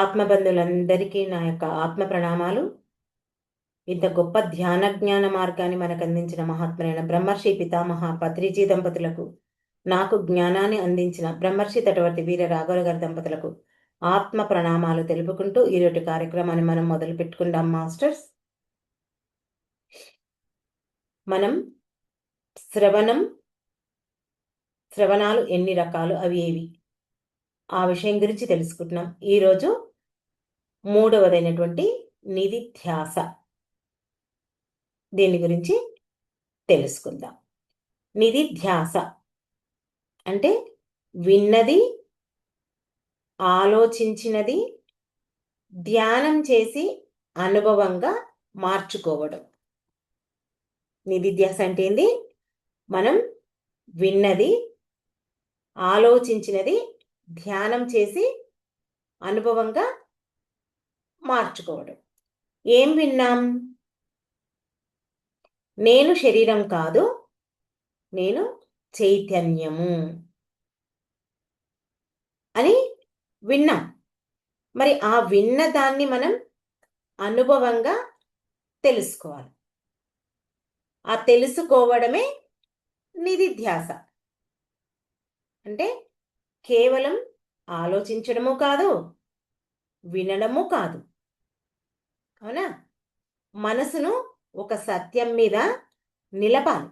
ఆత్మబంధులందరికీ నా యొక్క ఆత్మ ప్రణామాలు. ఇంత గొప్ప ధ్యాన జ్ఞాన మార్గాన్ని మనకు అందించిన మహాత్ములైన బ్రహ్మర్షి పితామహ పత్రిజీ దంపతులకు, నాకు జ్ఞానాన్ని అందించిన బ్రహ్మర్షి తటవర్తి వీర రాఘవ గారి దంపతులకు ఆత్మ ప్రణామాలు తెలుపుకుంటూ ఈరోజు కార్యక్రమాన్ని మనం మొదలు పెట్టుకుందాం మాస్టర్స్. మనం శ్రవణాలు ఎన్ని రకాలు, అవి ఏవి, ఆ విషయం గురించి తెలుసుకుంటున్నాం. ఈరోజు మూడవదైనటువంటి నిధిధ్యాస, దీని గురించి తెలుసుకుందాం. నిధిధ్యాస అంటే విన్నది, ఆలోచించినది ధ్యానం చేసి అనుభవంగా మార్చుకోవడం. నిధిధ్యాస అంటే ఏంది? మనం విన్నది, ఆలోచించినది ధ్యానం చేసి అనుభవంగా మార్చుకోవడం. ఏం విన్నాం? నేను శరీరం కాదు, నేను చైతన్యము అని విన్నాం. మరి ఆ విన్న దాన్ని మనం అనుభవంగా తెలుసుకోవాలి. ఆ తెలుసుకోవడమే నిధిధ్యాస. అంటే కేవలం ఆలోచించడము కాదు, వినడము కాదు. అవునా? మనసును ఒక సత్యం మీద నిలపాలి.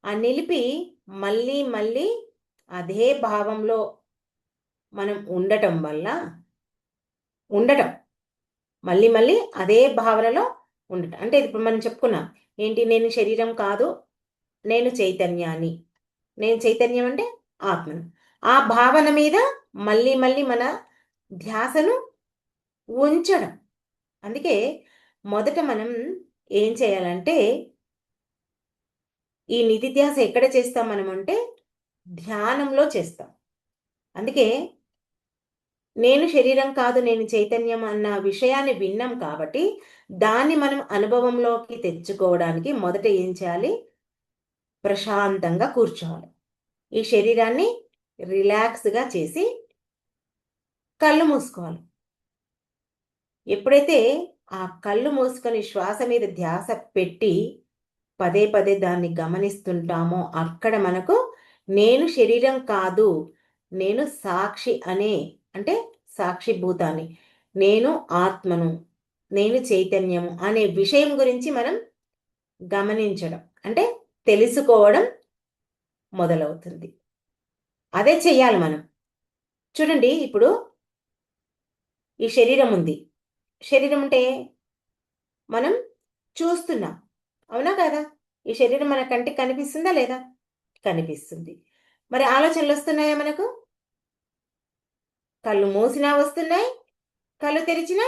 ఆ నిలిపి మళ్ళీ మళ్ళీ అదే భావంలో మనం ఉండటం వల్ల మళ్ళీ మళ్ళీ అదే భావనలో ఉండటం. అంటే ఇప్పుడు మనం చెప్పుకున్నాం ఏంటి? నేను శరీరం కాదు, నేను చైతన్యాన్ని. నేను చైతన్యం అంటే ఆత్మను. ఆ భావన మీద మళ్ళీ మళ్ళీ మన ధ్యాసను ఉంచడం. అందుకే మొదట మనం ఏం చేయాలంటే, ఈ నిధిధ్యాస ఎక్కడ చేస్తాం మనం అంటే ధ్యానంలో చేస్తాం. అందుకే నేను శరీరం కాదు, నేను చైతన్యం అన్న విషయాన్ని విన్నాం కాబట్టి దాన్ని మనం అనుభవంలోకి తెచ్చుకోవడానికి మొదట ఏం చేయాలి? ప్రశాంతంగా కూర్చోవాలి. ఈ శరీరాన్ని రిలాక్స్గా చేసి కళ్ళు మూసుకోవాలి. ఎప్పుడైతే ఆ కళ్ళు మూసుకొని శ్వాస మీద ధ్యాస పెట్టి పదే పదే దాన్ని గమనిస్తుంటామో అక్కడ మనకు నేను శరీరం కాదు, నేను సాక్షి అంటే సాక్షిభూతాన్ని, నేను ఆత్మను, నేను చైతన్యము అనే విషయం గురించి మనం గమనించడం అంటే తెలుసుకోవడం మొదలవుతుంది. అదే చెయ్యాలి మనం. చూడండి, ఇప్పుడు ఈ శరీరం ఉంది. శరీరం అంటే మనం చూస్తున్నాం, అవునా కదా? ఈ శరీరం మన కంటికి కనిపిస్తుందా లేదా? కనిపిస్తుంది. మరి ఆలోచనలు వస్తున్నాయా మనకు? కళ్ళు మూసినా వస్తున్నాయి, కళ్ళు తెరిచినా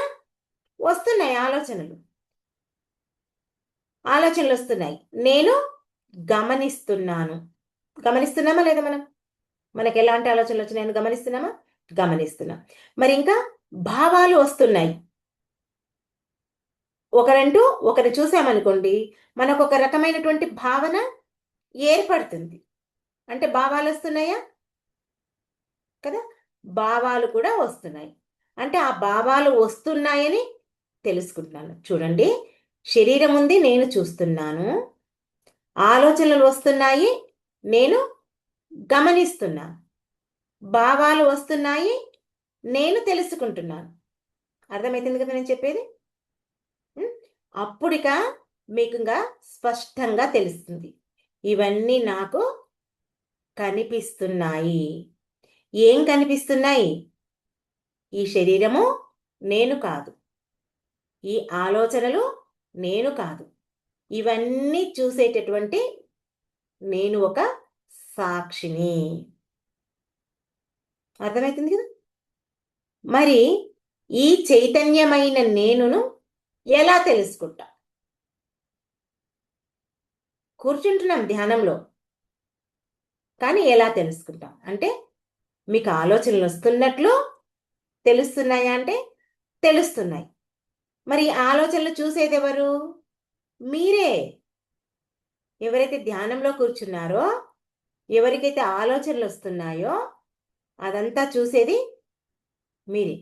వస్తున్నాయి ఆలోచనలు వస్తున్నాయి. నేను గమనిస్తున్నాను. గమనిస్తున్నామా లేదా? మనకు ఎలాంటి ఆలోచనలు వచ్చినాయని గమనిస్తున్నామా? గమనిస్తున్నాం. మరి ఇంకా భావాలు వస్తున్నాయి. ఒకరంటూ ఒకరు చూసామనుకోండి, మనకు ఒక రకమైనటువంటి భావన ఏర్పడుతుంది. అంటే భావాలు వస్తున్నాయా కదా? భావాలు కూడా వస్తున్నాయి. అంటే ఆ భావాలు వస్తున్నాయని తెలుసుకుంటున్నాను. చూడండి, శరీరం ఉంది, నేను చూస్తున్నాను. ఆలోచనలు వస్తున్నాయి, నేను గమనిస్తున్నాను. భావాలు వస్తున్నాయి, నేను తెలుసుకుంటున్నాను. అర్థమవుతుంది కదా నేను చెప్పేది? అప్పుడిక మీకుగా స్పష్టంగా తెలుస్తుంది, ఇవన్నీ నాకు కనిపిస్తున్నాయి. ఏం కనిపిస్తున్నాయి? ఈ శరీరము నేను కాదు, ఈ ఆలోచనలు నేను కాదు, ఇవన్నీ చూసేటటువంటి నేను ఒక సాక్షిని. అర్థమవుతుంది కదా? మరి ఈ చైతన్యమైన నేనును ఎలా తెలుసుకుంటా? కూర్చుంటున్నాం ధ్యానంలో, కానీ ఎలా తెలుసుకుంటాం అంటే మీకు ఆలోచనలు వస్తున్నట్లు తెలుస్తున్నాయా అంటే తెలుస్తున్నాయి. మరి ఆలోచనలు చూసేది ఎవరు? మీరే. ఎవరైతే ధ్యానంలో కూర్చున్నారో, ఎవరికైతే ఆలోచనలు వస్తున్నాయో అదంతా చూసేది మీరే.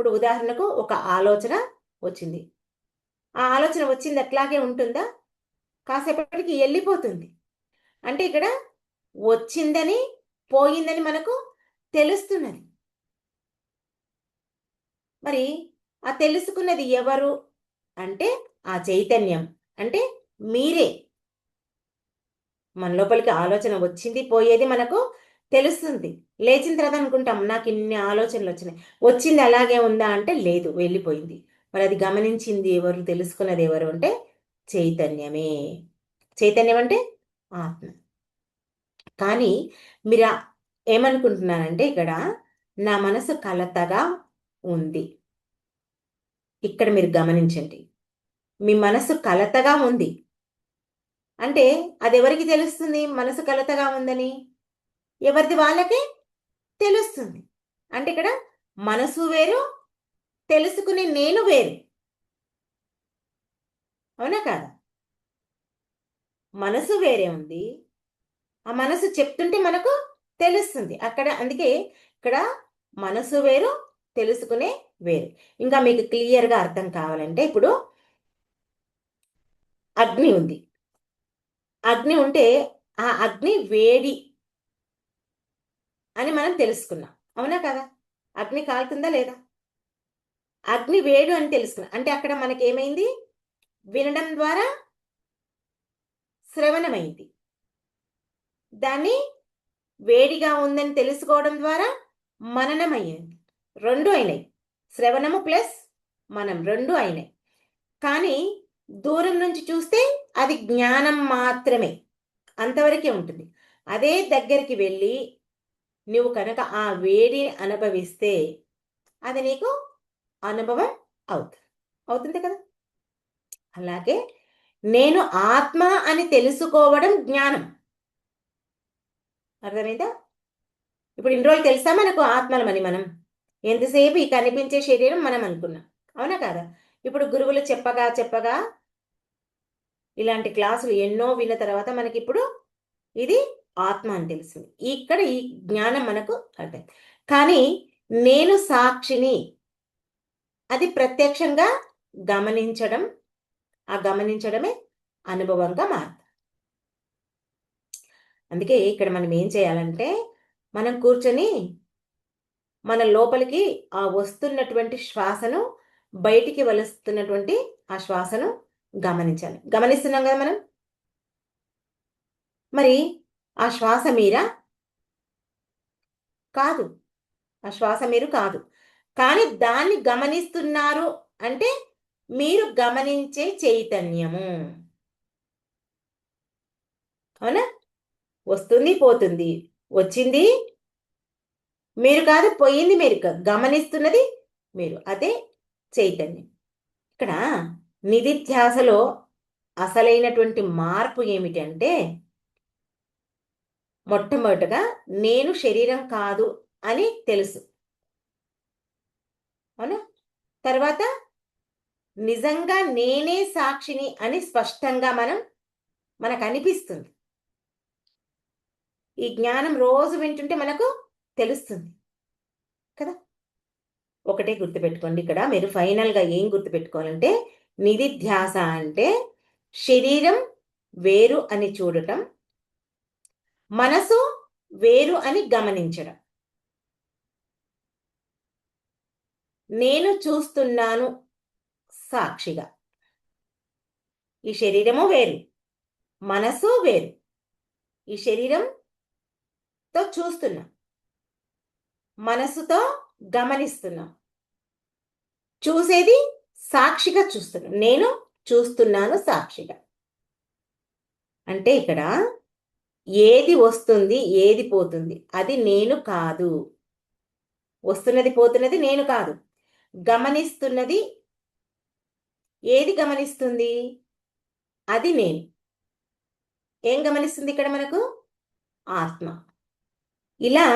ఇప్పుడు ఉదాహరణకు ఒక ఆలోచన వచ్చింది. ఆ ఆలోచన వచ్చింది అట్లాగే ఉంటుందా? కాసేపటికి వెళ్ళిపోతుంది. అంటే ఇక్కడ వచ్చిందని పోయిందని మనకు తెలుస్తున్నది. మరి ఆ తెలుసుకున్నది ఎవరు అంటే ఆ చైతన్యం, అంటే మీరే. మన లోపలికి ఆలోచన వచ్చింది పోయేది మనకు తెలుస్తుంది. లేచిన తర్వాత అనుకుంటాం నాకు ఇన్ని ఆలోచనలు వచ్చినాయి. వచ్చింది అలాగే ఉందా అంటే లేదు, వెళ్ళిపోయింది. మరి అది గమనించింది ఎవరు, తెలుసుకున్నది ఎవరు అంటే చైతన్యమే. చైతన్యం అంటే ఆత్మ. కానీ మీరు ఏమనుకుంటున్నారంటే ఇక్కడ నా మనసు కలతగా ఉంది. ఇక్కడ మీరు గమనించండి, మీ మనసు కలతగా ఉంది అంటే అది ఎవరికి తెలుస్తుంది మనసు కలతగా ఉందని? ఎవరిది వాళ్ళకే తెలుస్తుంది. అంటే ఇక్కడ మనసు వేరు, తెలుసుకునే నేను వేరు. అవునా కాదా? మనసు వేరే ఉంది, ఆ మనసు చెప్తుంటే మనకు తెలుస్తుంది అక్కడ. అందుకే ఇక్కడ మనసు వేరు, తెలుసుకునే వేరు. ఇంకా మీకు క్లియర్గా అర్థం కావాలంటే ఇప్పుడు అగ్ని ఉంది. అగ్ని ఉంటే ఆ అగ్ని వేడి అని మనం తెలుసుకున్నాం. అవునా కదా? అగ్ని కాలుతుందా లేదా? అగ్ని వేడు అని తెలుసుకున్నాం. అంటే అక్కడ మనకి ఏమైంది? వినడం ద్వారా శ్రవణమైంది. దాన్ని వేడిగా ఉందని తెలుసుకోవడం ద్వారా మననమయ్యింది. రెండు అయినాయి. శ్రవణము ప్లస్ మనం రెండు అయినాయి. కానీ దూరం నుంచి చూస్తే అది జ్ఞానం మాత్రమే, అంతవరకే ఉంటుంది. అదే దగ్గరికి వెళ్ళి నువ్వు కనుక ఆ వేడిని అనుభవిస్తే అది నీకు అనుభవం అవుతుంది. అవుతుంది కదా? అలాగే నేను ఆత్మ అని తెలుసుకోవడం జ్ఞానం. అర్థమైందా? ఇప్పుడు ఇన్ని రోజులు తెలుసా మనకు ఆత్మలమని? మనం ఎంతసేపు ఈ కనిపించే శరీరం మనం అనుకున్నాం. అవునా కాదా? ఇప్పుడు గురువులు చెప్పగా చెప్పగా ఇలాంటి క్లాసులు ఎన్నో విన్న తర్వాత మనకి ఇప్పుడు ఇది ఆత్మ అని తెలిసింది. ఇక్కడ ఈ జ్ఞానం మనకు అర్థం. కానీ నేను సాక్షిని, అది ప్రత్యక్షంగా గమనించడం, ఆ గమనించడమే అనుభవంగా మారుతుంది. అందుకే ఇక్కడ మనం ఏం చేయాలంటే మనం కూర్చొని మన లోపలికి ఆ వస్తున్నటువంటి శ్వాసను, బయటికి వలుస్తున్నటువంటి ఆ శ్వాసను గమనించాలి. గమనిస్తున్నాం కదా మనం? మరి ఆ శ్వాస మీరా? కాదు. ఆ శ్వాస మీరు కాదు. కానీ దాన్ని గమనిస్తున్నారు అంటే మీరు గమనించే చైతన్యము. అవునా? వస్తుంది పోతుంది. వచ్చింది మీరు కాదు, పోయింది మీరు కాదు, గమనిస్తున్నది మీరు. అదే చైతన్యం. ఇక్కడ నిధిధ్యాసలో అసలైనటువంటి మార్పు ఏమిటంటే మొట్టమొదటగా నేను శరీరం కాదు అని తెలుసు. అవునా? తర్వాత నిజంగా నేనే సాక్షిని అని స్పష్టంగా మనకు అనిపిస్తుంది. ఈ జ్ఞానం రోజు వింటుంటే మనకు తెలుస్తుంది కదా? ఒకటే గుర్తుపెట్టుకోండి, ఇక్కడ మీరు ఫైనల్గా ఏం గుర్తుపెట్టుకోవాలంటే నిధిధ్యాస అంటే శరీరం వేరు అని చూడటం, మనసు వేరు అని గమనించడం. నేను చూస్తున్నాను సాక్షిగా. ఈ శరీరము వేరు, మనసు వేరు. ఈ శరీరంతో చూస్తున్నాం, మనసుతో గమనిస్తున్నాం. చూసేది సాక్షిగా చూస్తున్నాం. నేను చూస్తున్నాను సాక్షిగా. అంటే ఇక్కడ ఏది వస్తుంది ఏది పోతుంది అది నేను కాదు. వస్తున్నది పోతున్నది నేను కాదు. గమనిస్తున్నది ఏది గమనిస్తుంది? అది నేను. ఏం గమనిస్తుంది ఇక్కడ మనకు? ఆత్మ. ఇలా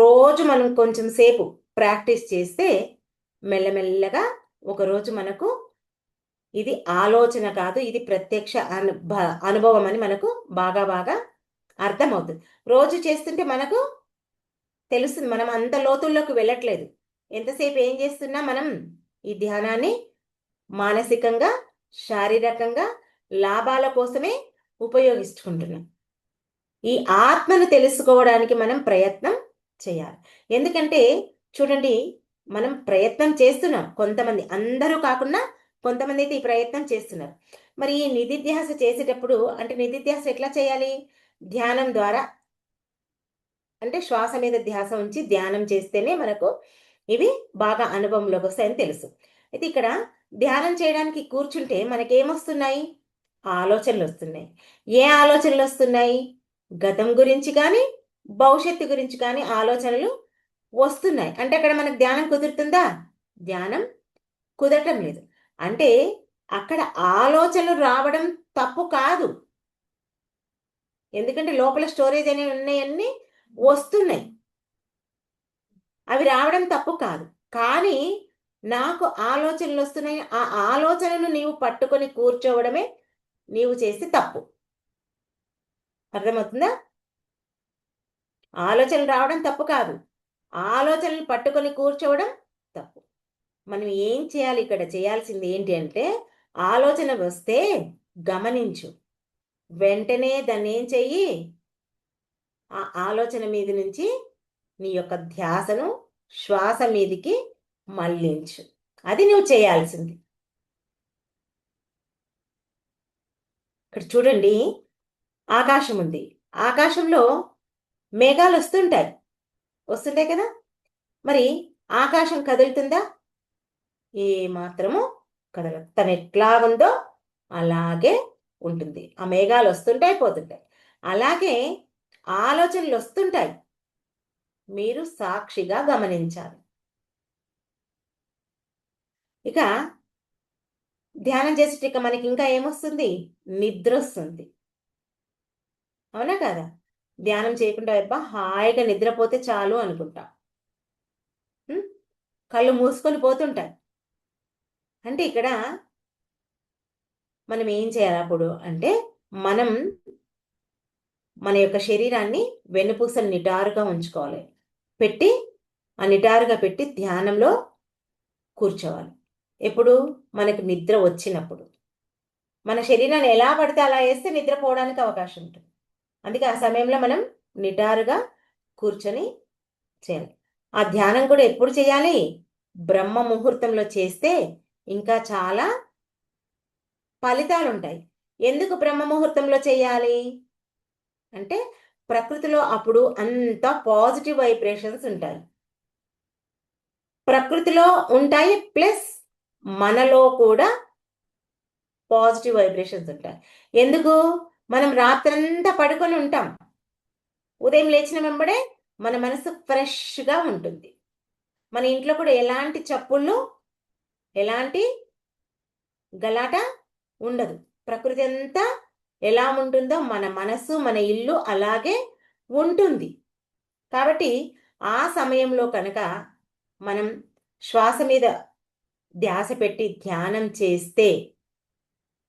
రోజు మనం కొంచెం సేపు ప్రాక్టీస్ చేస్తే మెల్లమెల్లగా ఒకరోజు మనకు ఇది ఆలోచన కాదు, ఇది ప్రత్యక్ష అనుభవం అని మనకు బాగా బాగా అర్థమవుతుంది. రోజు చేస్తుంటే మనకు తెలుస్తుంది. మనం అంత లోతుల్లోకి వెళ్ళట్లేదు. ఎంతసేపు ఏం చేస్తున్నా మనం ఈ ధ్యానాన్ని మానసికంగా, శారీరకంగా లాభాల కోసమే ఉపయోగించుకుంటున్నాం. ఈ ఆత్మను తెలుసుకోవడానికి మనం ప్రయత్నం చేయాలి. ఎందుకంటే చూడండి, మనం ప్రయత్నం చేస్తున్నాం. కొంతమంది, అందరూ కాకుండా కొంతమంది అయితే ఈ ప్రయత్నం చేస్తున్నారు. మరి ఈ నిధిధ్యాస చేసేటప్పుడు, అంటే నిధిధ్యాస ఎట్లా చేయాలి? ధ్యానం ద్వారా, అంటే శ్వాస మీద ధ్యాస ఉంచి ధ్యానం చేస్తేనే మనకు ఇవి బాగా అనుభవంలోకి వస్తాయని తెలుసు. అయితే ఇక్కడ ధ్యానం చేయడానికి కూర్చుంటే మనకేమొస్తున్నాయి? ఆలోచనలు వస్తున్నాయి. ఏ ఆలోచనలు వస్తున్నాయి? గతం గురించి కానీ, భవిష్యత్తు గురించి కానీ ఆలోచనలు వస్తున్నాయి. అంటే అక్కడ మనకు ధ్యానం కుదురుతుందా? ధ్యానం కుదరటం లేదు. అంటే అక్కడ ఆలోచనలు రావడం తప్పు కాదు. ఎందుకంటే లోపల స్టోరేజ్ అనేవి ఉన్నాయన్నీ వస్తున్నాయి. అవి రావడం తప్పు కాదు. కానీ నాకు ఆలోచనలు వస్తున్నాయి, ఆ ఆలోచనను నీవు పట్టుకొని కూర్చోవడమే నీవు చేసే తప్పు. అర్థమవుతుందా? ఆలోచనలు రావడం తప్పు కాదు, ఆలోచనలు పట్టుకొని కూర్చోవడం తప్పు. మనం ఏం చేయాలి? ఇక్కడ చేయాల్సింది ఏంటి అంటే, ఆలోచన వస్తే గమనించు, వెంటనే దాన్ని ఏం చెయ్యి? ఆ ఆలోచన మీద నుంచి నీ యొక్క ధ్యాసను శ్వాస మీదికి మళ్లించు. అది నువ్వు చేయాల్సింది. ఇక్కడ చూడండి, ఆకాశం ఉంది. ఆకాశంలో మేఘాలు వస్తుంటాయి కదా. మరి ఆకాశం కదులుతుందా? ఏ మాత్రము కదలదు. తను ఎట్లా ఉందో అలాగే ఉంటుంది. ఆ మేఘాలు వస్తుంటాయి, పోతుంటాయి. అలాగే ఆలోచనలు వస్తుంటాయి, మీరు సాక్షిగా గమనించాలి. ఇక ధ్యానం చేసేట ఇక మనకి ఇంకా ఏమొస్తుంది? నిద్ర వస్తుంది. అవునా కదా? ధ్యానం చేయకుండా అబ్బా హాయిగా నిద్రపోతే చాలు అనుకుంటా. కళ్ళు మూసుకొని పోతుంటాయి. అంటే ఇక్కడ మనం ఏం చేయాలి అప్పుడు అంటే, మనం మన యొక్క శరీరాన్ని వెన్నుపూసలు నిటారుగా ఉంచుకోవాలి. ఆ నిటారుగా పెట్టి ధ్యానంలో కూర్చోవాలి. ఎప్పుడు? మనకు నిద్ర వచ్చినప్పుడు. మన శరీరాన్ని ఎలా పడితే అలా వేస్తే నిద్రపోవడానికి అవకాశం ఉంటుంది. అందుకే ఆ సమయంలో మనం నిటారుగా కూర్చొని చేయాలి. ఆ ధ్యానం కూడా ఎప్పుడు చేయాలి? బ్రహ్మ ముహూర్తంలో చేస్తే ఇంకా చాలా ఫలితాలు ఉంటాయి. ఎందుకు బ్రహ్మ ముహూర్తంలో చేయాలి అంటే, ప్రకృతిలో అప్పుడు అంత పాజిటివ్ వైబ్రేషన్స్ ఉంటాయి. ప్రకృతిలో ఉంటాయి, ప్లస్ మనలో కూడా పాజిటివ్ వైబ్రేషన్స్ ఉంటాయి. ఎందుకు? మనం రాత్రంతా పడుకొని ఉంటాం, ఉదయం లేచిన వెంబడే మన మనసు ఫ్రెష్గా ఉంటుంది. మన ఇంట్లో కూడా ఎలాంటి చప్పుళ్ళు, ఎలాంటి గలాట ఉండదు. ప్రకృతి అంతా ఎలా ఉంటుందో మన మనసు, మన ఇల్లు అలాగే ఉంటుంది. కాబట్టి ఆ సమయంలో కనుక మనం శ్వాస మీద ధ్యాస పెట్టి ధ్యానం చేస్తే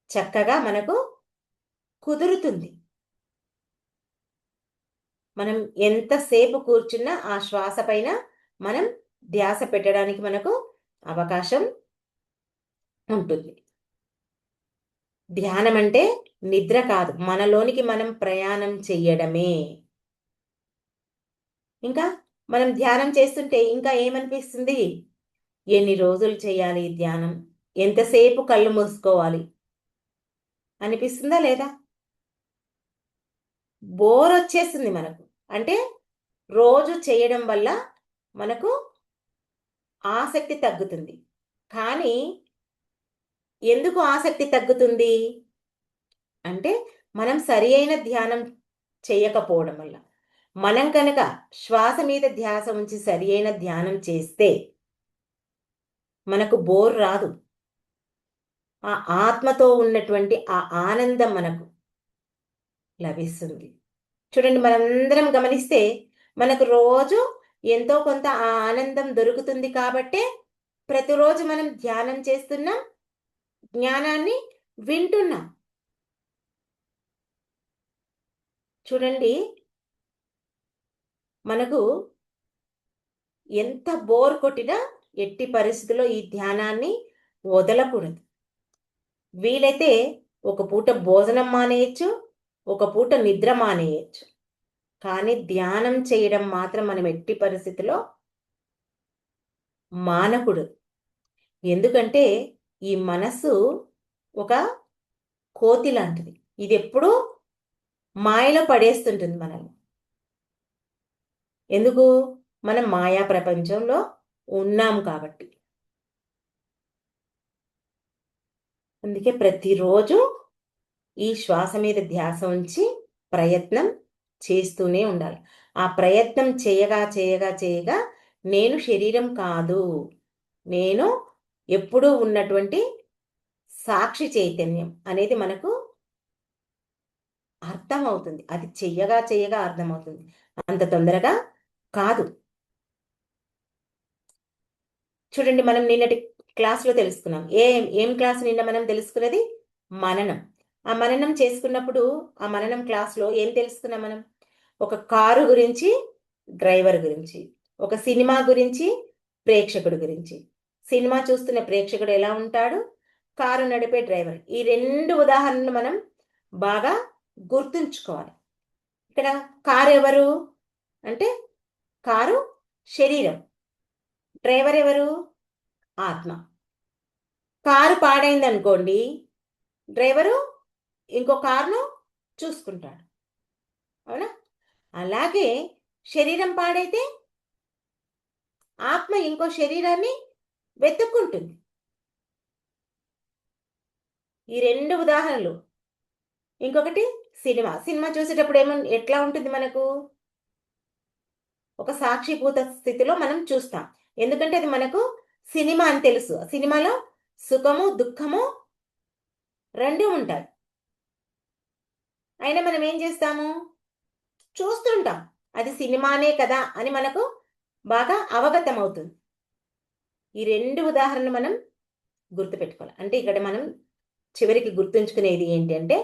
చక్కగా మనకు కుదురుతుంది. మనం ఎంతసేపు కూర్చున్నా ఆ శ్వాస పైన మనం ధ్యాస పెట్టడానికి మనకు అవకాశం ఉంటుంది. ధ్యానం అంటే నిద్ర కాదు, మనలోనికి మనం ప్రయాణం చెయ్యడమే. ఇంకా మనం ధ్యానం చేస్తుంటే ఇంకా ఏమనిపిస్తుంది? ఎన్ని రోజులు చేయాలి ధ్యానం? ఎంతసేపు కళ్ళు మూసుకోవాలి అనిపిస్తుందా లేదా? బోర్ వచ్చేస్తుంది మనకు. అంటే రోజు చేయడం వల్ల మనకు ఆసక్తి తగ్గుతుంది. కానీ ఎందుకు ఆసక్తి తగ్గుతుంది అంటే, మనం సరి అయిన ధ్యానం చేయకపోవడం వల్ల. మనం కనుక శ్వాస మీద ధ్యాస ఉంచి సరి అయిన ధ్యానం చేస్తే మనకు బోర్ రాదు. ఆ ఆత్మతో ఉన్నటువంటి ఆ ఆనందం మనకు లభిస్తుంది. చూడండి, మనందరం గమనిస్తే మనకు రోజు ఎంతో కొంత ఆ ఆనందం దొరుకుతుంది కాబట్టే ప్రతిరోజు మనం ధ్యానం చేస్తున్నాం, జ్ఞానాన్ని వింటున్నాం. చూడండి, మనకు ఎంత బోర్ కొట్టినా ఎట్టి పరిస్థితుల్లో ఈ ధ్యానాన్ని వదలకూడదు. వీలైతే ఒక పూట భోజనం మానేయచ్చు, ఒక పూట నిద్ర మానేయచ్చు, కానీ ధ్యానం చేయడం మాత్రం మనం ఎట్టి పరిస్థితిలో మానకూడదు. ఎందుకంటే ఈ మనస్సు ఒక కోతి లాంటిది. ఇది ఎప్పుడూ మాయలో పడేస్తుంటుంది మనల్ని. ఎందుకు? మనం మాయా ప్రపంచంలో ఉన్నాం కాబట్టి. అందుకే ప్రతిరోజు ఈ శ్వాస మీద ధ్యాస ఉంచి ప్రయత్నం చేస్తూనే ఉండాలి. ఆ ప్రయత్నం చేయగా చేయగా చేయగా నేను శరీరం కాదు, నేను ఎప్పుడూ ఉన్నటువంటి సాక్షి చైతన్యం అనేది మనకు అర్థమవుతుంది. అది చెయ్యగా చెయ్యగా అర్థమవుతుంది, అంత తొందరగా కాదు. చూడండి, మనం నిన్నటి క్లాస్లో తెలుసుకున్నాం. ఏం క్లాస్ నిన్న మనం తెలుసుకున్నది? మననం. ఆ మననం చేసుకున్నప్పుడు ఆ మననం క్లాస్లో ఏం తెలుసుకున్నాం మనం? ఒక కారు గురించి, డ్రైవర్ గురించి, ఒక సినిమా గురించి, ప్రేక్షకుడు గురించి. సినిమా చూస్తున్న ప్రేక్షకుడు ఎలా ఉంటాడు, కారు నడిపే డ్రైవర్. ఈ 2 ఉదాహరణలు మనం బాగా గుర్తుంచుకోవాలి. ఇక్కడ కారు ఎవరు అంటే కారు శరీరం, డ్రైవర్ ఎవరు? ఆత్మ. కారు పాడైంది అనుకోండి, డ్రైవరు ఇంకో కారును చూసుకుంటాడు, అవునా? అలాగే శరీరం పాడైతే ఆత్మ ఇంకో శరీరాన్ని వెతుక్కుంటుంది. ఈ 2 ఉదాహరణలు. ఇంకొకటి సినిమా చూసేటప్పుడు ఎట్లా ఉంటుంది మనకు? ఒక సాక్షిభూత స్థితిలో మనం చూస్తాం. ఎందుకంటే అది మనకు సినిమా అని తెలుసు. సినిమాలో సుఖము దుఃఖము 2 ఉంటాయి. అయినా మనం ఏం చేస్తాము? చూస్తుంటాం. అది సినిమానే కదా అని మనకు బాగా అవగతం అవుతుంది. ఈ 2 ఉదాహరణలు మనం గుర్తుపెట్టుకోవాలి. అంటే ఇక్కడ మనం చివరికి గుర్తుంచుకునేది ఏంటి అంటే,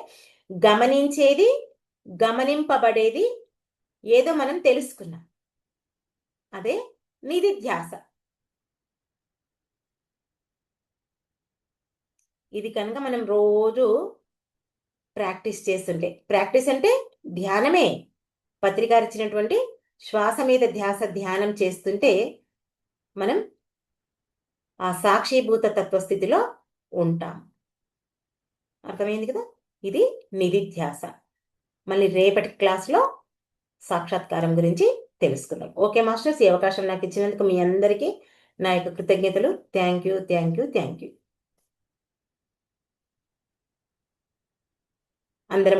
గమనించేది, గమనింపబడేది ఏదో మనం తెలుసుకున్నాం, అదే నిధిధ్యాస. ఇది కనుక మనం రోజు ప్రాక్టీస్ చేస్తుంటే, ప్రాక్టీస్ అంటే ధ్యానమే, పత్రికారు ఇచ్చినటువంటి శ్వాస మీద ధ్యాస ధ్యానం చేస్తుంటే మనం ఆ సాక్షిభూత తత్వస్థితిలో ఉంటాం. అర్థమైంది కదా? ఇది నిధిధ్యాస. మళ్ళీ రేపటి క్లాస్లో సాక్షాత్కారం గురించి తెలుసుకుందాం. ఓకే మాస్టర్స్, ఈ అవకాశం నాకు ఇచ్చినందుకు మీ అందరికీ నా యొక్క కృతజ్ఞతలు. Thank you.